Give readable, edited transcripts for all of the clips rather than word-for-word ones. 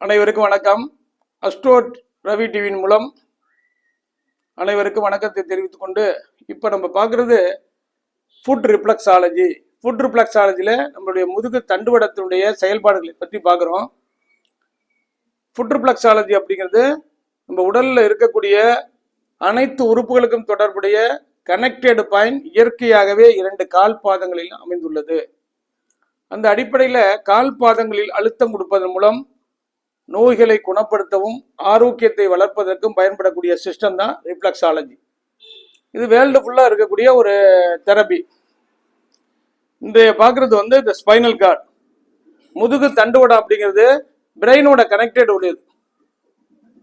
அனைவருக்கும் வணக்கம். அஸ்ட்ரோ ரவி டிவியின் மூலம் அனைவருக்கும் வணக்கத்தை தெரிவித்துக் கொண்டு இப்போ நம்ம பார்க்குறது ஃபுட் ரிஃப்ளெக்ஸாலஜி. ஃபுட் ரிஃப்ளெக்ஸாலஜியில் நம்மளுடைய முதுகு தண்டுவடத்தினுடைய செயல்பாடுகளை பற்றி பார்க்குறோம். ஃபுட் ரிஃப்ளெக்ஸாலஜி அப்படிங்கிறது நம்ம உடலில் இருக்கக்கூடிய அனைத்து உறுப்புகளுக்கும் தொடர்புடைய கனெக்டட் பாயிண்ட் இயற்கையாகவே 2 கால் பாதங்களில் அமைந்துள்ளது. அந்த அடிப்படையில் கால் பாதங்களில் அழுத்தம் கொடுப்பதன் மூலம் நோய்களை குணப்படுத்தவும் ஆரோக்கியத்தை வளர்ப்பதற்கும் பயன்படக்கூடிய சிஸ்டம் தான் ரிஃப்ளெக்ஸாலஜி. இது வேர்ல்டு ஃபுல்லாக இருக்கக்கூடிய ஒரு தெரப்பி. இந்த பார்க்குறது இந்த ஸ்பைனல் கார்டு, முதுகு தண்டுவடம் அப்படிங்கிறது பிரெயினோட கனெக்டட் உடையது.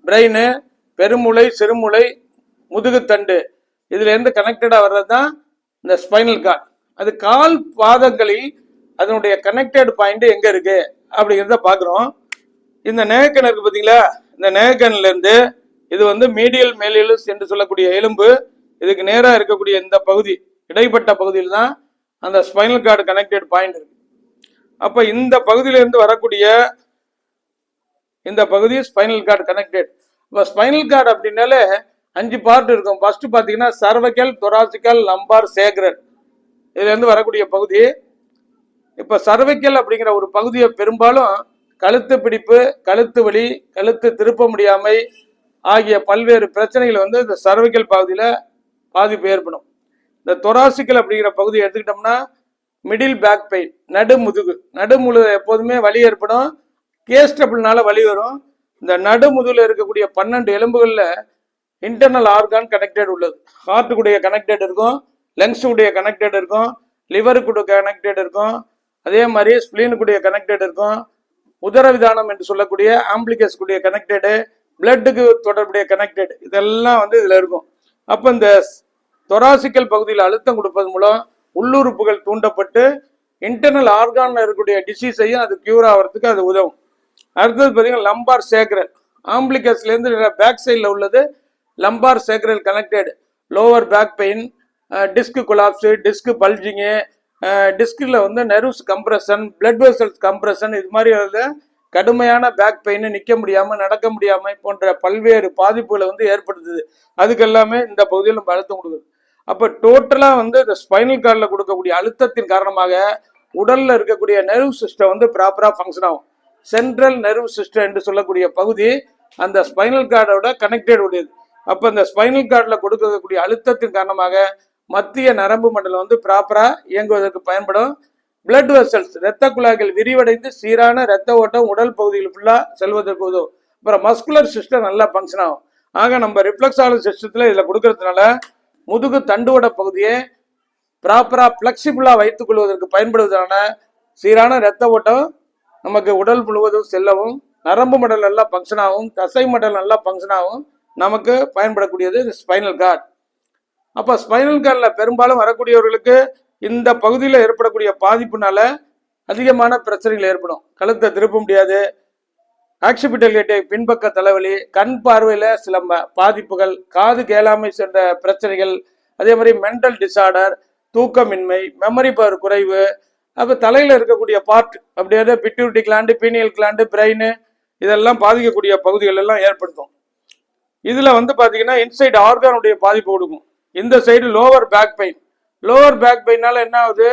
பிரெயின், பெருமூளை, சிறுமூளை, முதுகு தண்டு இதுலேருந்து கனெக்டடாக வர்றது தான் இந்த ஸ்பைனல் கார்டு. அது கால் பாதங்களில் அதனுடைய கனெக்டட் பாயிண்ட் எங்கே இருக்கு அப்படிங்கிறத பார்க்குறோம். இந்த நேகக்கண் இருக்கு பார்த்தீங்களா, இந்த நேகக்கண்ல இருந்து இது மீடியல் மேலியலஸ் என்று சொல்லக்கூடிய எலும்பு, இதுக்கு நேராக இருக்கக்கூடிய இந்த பகுதி, இடைப்பட்ட பகுதியில் தான் அந்த ஸ்பைனல் கார்டு கனெக்டட் பாயிண்ட் இருக்கு. அப்போ இந்த பகுதியிலிருந்து வரக்கூடிய இந்த பகுதி ஸ்பைனல் கார்டு கனெக்டட். இப்போ ஸ்பைனல் கார்டு அப்படின்னாலே 5 பார்ட் இருக்கும். ஃபர்ஸ்ட் பார்த்தீங்கன்னா சர்வைக்கல், தொராசிக்கல், லம்பார், சேக்ரல், இதுலேருந்து வரக்கூடிய பகுதி. இப்போ சர்வைக்கல் அப்படிங்கிற ஒரு பகுதியை பெரும்பாலும் கழுத்து பிடிப்பு, கழுத்து வலி, கழுத்து திருப்ப முடியாமை ஆகிய பல்வேறு பிரச்சனைகள் இந்த சர்வைக்கல் பகுதியில் பாதிப்பு ஏற்படும். இந்த தொராசிக்கல் அப்படிங்கிற பகுதியை எடுத்துக்கிட்டோம்னா மிடில் பேக் பெயின், நடுமுதுகு எப்போதுமே வலி ஏற்படும். கேஸ்டபிள்னால வலி வரும். இந்த நடுமுதுகில் இருக்கக்கூடிய 12 எலும்புகளில் இன்டர்னல் ஆர்கான் கனெக்டட் உள்ளது. ஹார்ட்டுக்குடைய கனெக்டட் இருக்கும், லங்ஸுடைய கனெக்டட் இருக்கும், லிவருக்குடைய கனெக்டட் இருக்கும், அதே மாதிரி ஸ்பிளீனுக்குடைய கனெக்டட் இருக்கும், உதரவிதானம் என்று சொல்லக்கூடிய ஆம்பிளிகஸ் கூடிய கனெக்டடு, பிளட்டுக்கு தொடர்புடைய கனெக்டட், இதெல்லாம் இதுல இருக்கும். அப்போ இந்த தொராசிக்கல் பகுதியில் அழுத்தம் கொடுப்பதன் மூலம் உள்ளுறுப்புகள் தூண்டப்பட்டு இன்டர்னல் ஆர்கான்ல இருக்கக்கூடிய டிசீஸையும் அது கியூர் ஆகிறதுக்கு அது உதவும். அடுத்தது பார்த்தீங்கன்னா லம்பார் சேக்ரல், ஆம்பிளிகஸ்லேருந்து பேக் சைடில் உள்ளது lumbar sacral connected. Lower back pain, disc collapse, disc bulging, டிஸ்கில் nerves compression, blood vessels compression, இது மாதிரி கடுமையான பேக் பெயின், நிற்க முடியாமல், நடக்க முடியாமல் போன்ற பல்வேறு பாதிப்புகளை ஏற்படுத்துது. அதுக்கெல்லாமே இந்த பகுதியில் நம்ம அழுத்தம் கொடுக்குது. அப்போ டோட்டலாக இந்த ஸ்பைனல் கார்டில் கொடுக்கக்கூடிய அழுத்தத்தின் காரணமாக உடலில் இருக்கக்கூடிய நெர்வ் சிஸ்டம் ப்ராப்பராக ஃபங்க்ஷன் ஆகும். சென்ட்ரல் நெர்வ் சிஸ்டம் என்று சொல்லக்கூடிய பகுதி அந்த ஸ்பைனல் கார்டோட கனெக்டட் உடையது. அப்போ இந்த ஸ்பைனல் கார்டில் கொடுக்கக்கூடிய அழுத்தத்தின் காரணமாக மத்திய நரம்பு மண்டலம் ப்ராப்பராக இயங்குவதற்கு பயன்படும். பிளட் வெசல்ஸ், இரத்த குழாய்கள் விரிவடைந்து சீரான இரத்த ஓட்டம் உடல் பகுதியில் ஃபுல்லாக செல்வதற்கு உதவும். அப்புறம் மஸ்குலர் சிஸ்டம் நல்லா ஃபங்க்ஷன் ஆகும். ஆக நம்ம ரிஃப்ளெக்ஸாலஜி சிஸ்டத்தில் இதில் கொடுக்கறதுனால முதுகு தண்டுவட பகுதியை ப்ராப்பராக ஃப்ளெக்சிபிளாக வைத்துக் கொள்வதற்கு பயன்படுவதனால சீரான இரத்த ஓட்டம் நமக்கு உடல் முழுவதும் செல்லவும், நரம்பு மண்டலம் நல்லா ஃபங்க்ஷன் ஆகும், தசை மண்டலம் நல்லா ஃபங்க்ஷன் ஆகும், நமக்கு பயன்படக்கூடியது இந்த ஸ்பைனல் கார்டு. அப்போ ஸ்பைனல் கார்டில் பெரும்பாலும் வரக்கூடியவர்களுக்கு இந்த பகுதியில் ஏற்படக்கூடிய பாதிப்புனால அதிகமான பிரச்சனைகள் ஏற்படும். கழுத்தை திருப்ப முடியாது, ஆக்சிபிட்டல் ஹெட்டேக், பின்பக்க தலைவலி, கண் பார்வையில் சில பாதிப்புகள், காது கேளாமை சென்ற பிரச்சனைகள், அதே மாதிரி மென்டல் டிசார்டர், தூக்கமின்மை, மெமரி பவர் குறைவு, அப்போ தலையில் இருக்கக்கூடிய பார்ட் அப்படியே pituitary gland, pineal gland, brain இதெல்லாம் பாதிக்கக்கூடிய பகுதிகள் எல்லாம் ஏற்படுத்தும். இதில் பார்த்தீங்கன்னா இன்சைடு ஆர்கானுடைய பாதிப்பு கொடுக்கும். இந்த சைடு லோவர் பேக் பெயின்னால என்ன ஆகுது,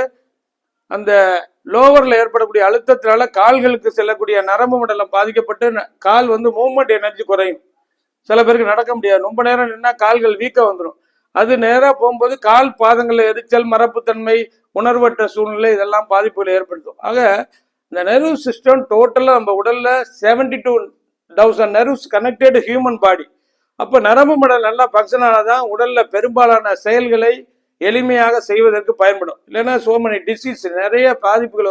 அந்த லோவரில் ஏற்படக்கூடிய அழுத்தத்தினால கால்களுக்கு செல்லக்கூடிய நரம்பு மண்டலம் பாதிக்கப்பட்டு கால் மூவ்மெண்ட் எனர்ஜி குறையும். சில பேருக்கு நடக்க முடியாது, ரொம்ப நேரம் நின்னா கால்கள் வீக்க வந்துடும். அது நேராக போகும்போது கால் பாதங்களில் எரிச்சல், மரப்புத்தன்மை, உணர்வற்ற சூழ்நிலை இதெல்லாம் பாதிப்புகளை ஏற்படுத்தும். ஆக இந்த நெர்வ் சிஸ்டம் டோட்டலாக நம்ம உடலில் 72,000 நெர்வ்ஸ் கனெக்டட் ஹியூமன் பாடி. அப்போ நரம்பு மண்டலம் நல்லா ஃபங்க்ஷன் ஆனாதான் உடலில் பெரும்பாலான செயல்களை எளிமையாக செய்வதற்கு பயன்படும். இல்லைன்னா சோமனி டிசீஸ், நிறைய பாதிப்புகள்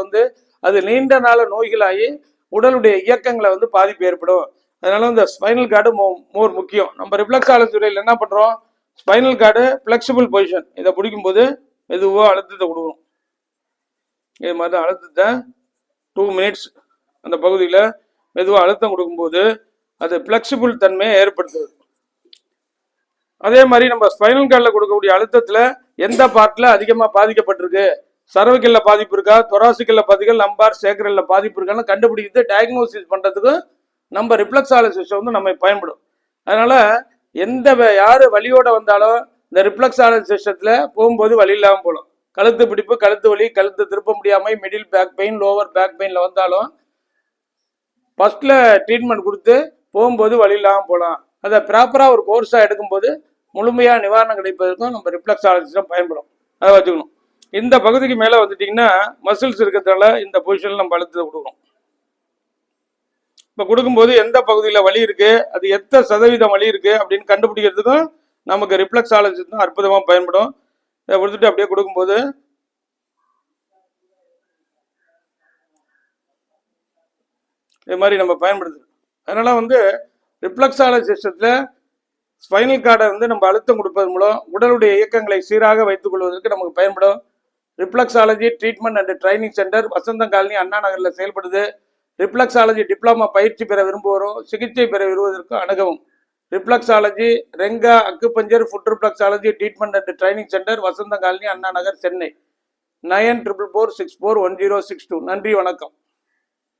அது நீண்ட நாள நோய்களாகி உடலுடைய இயக்கங்களை பாதிப்பு ஏற்படும். அதனால இந்த ஸ்பைனல் கார்டு மோர் முக்கியம். நம்ம ரிஃப்ளெக்ஸாலஜி துறையில் என்ன பண்ணுறோம், ஸ்பைனல் கார்டு ஃப்ளெக்சிபிள் பொசிஷன், இதை பிடிக்கும்போது மெதுவாக அழுத்தத்தை கொடுக்கணும். இது மாதிரி தான் அழுத்தத்தை 2 மினிட்ஸ் அந்த பகுதியில் மெதுவாக அழுத்தம் கொடுக்கும்போது அது ஃப்ளெக்சிபிள் தன்மையை ஏற்படுத்துது. அதே மாதிரி நம்ம ஸ்பைனல் கார்டில் கொடுக்கக்கூடிய அழுத்தத்தில் எந்த பார்ட்டில் அதிகமாக பாதிக்கப்பட்டிருக்கு, சர்வைக்கல்ல பாதிப்பு இருக்கா, தொராசிக்கல்ல பாதிக்கல், லம்பார் சேக்ரல்ல பாதிப்பு இருக்கான்னு கண்டுபிடிக்கிறது, டயக்னோசிஸ் பண்ணுறதுக்கு நம்ம ரிஃப்ளெக்ஸாலஜி சிஸ்டம் வந்து நம்ம பயன்படும். அதனால யார் வலியோட வந்தாலும் இந்த ரிஃப்ளெக்ஸாலஜி சிஸ்டத்தில் போகும்போது வலி இல்லாமல் போகலாம். கழுத்து பிடிப்பு, கழுத்து வலி, கழுத்து திருப்ப முடியாமல், middle back pain, lower back பெயினில் வந்தாலும் ஃபர்ஸ்ட்ல ட்ரீட்மெண்ட் கொடுத்து போகும்போது வலி இல்லாமல் போகலாம். அதை ப்ராப்பராக ஒரு கோர்ஸாக எடுக்கும்போது முழுமையாக நிவாரணம் கிடைப்பதற்கும் நம்ம ரிஃப்ளெக்ஸாலஜி சிஸ்டம் பயன்படும். அதை வச்சுக்கணும். இந்த பகுதிக்கு மேலே வந்துட்டிங்கன்னா மசில்ஸ் இருக்கிறதால இந்த பொசிஷனில் நம்ம அழுத்தத்தை கொடுக்குறோம். இப்போ கொடுக்கும்போது எந்த பகுதியில் வலி இருக்கு, அது எத்தனை சதவீதம் வலி இருக்கு அப்படின்னு கண்டுபிடிக்கிறதுக்கும் நமக்கு ரிஃப்ளெக்ஸாலஜி தான் அற்புதமாக பயன்படும். இதை கொடுத்துட்டு அப்படியே கொடுக்கும்போது இது மாதிரி நம்ம பயன்படுது. அதனால வந்து ரிஃப்ளெக்ஸாலஜி சிஸ்டத்தில் ஸ்பைனல் கார்டை வந்து நம்ம அழுத்தம் கொடுப்பதன் மூலம் உடலுடைய இயக்கங்களை சீராக வைத்துக் கொள்வதற்கு நமக்கு பயன்படும். Reflexology treatment and training centre Vasantham colony, Anna நகரில் செயல்படுது. ரிஃப்ளெக்ஸாலஜி டிப்ளமா பயிற்சி பெற விரும்புவோரும் சிகிச்சை பெற விரும்புவதற்கு அணுகவும். Reflexology Renga acupuncture foot reflexology treatment and training centre Vasantham colony, Anna Nagar, Chennai. 9444641062. நன்றி, வணக்கம்.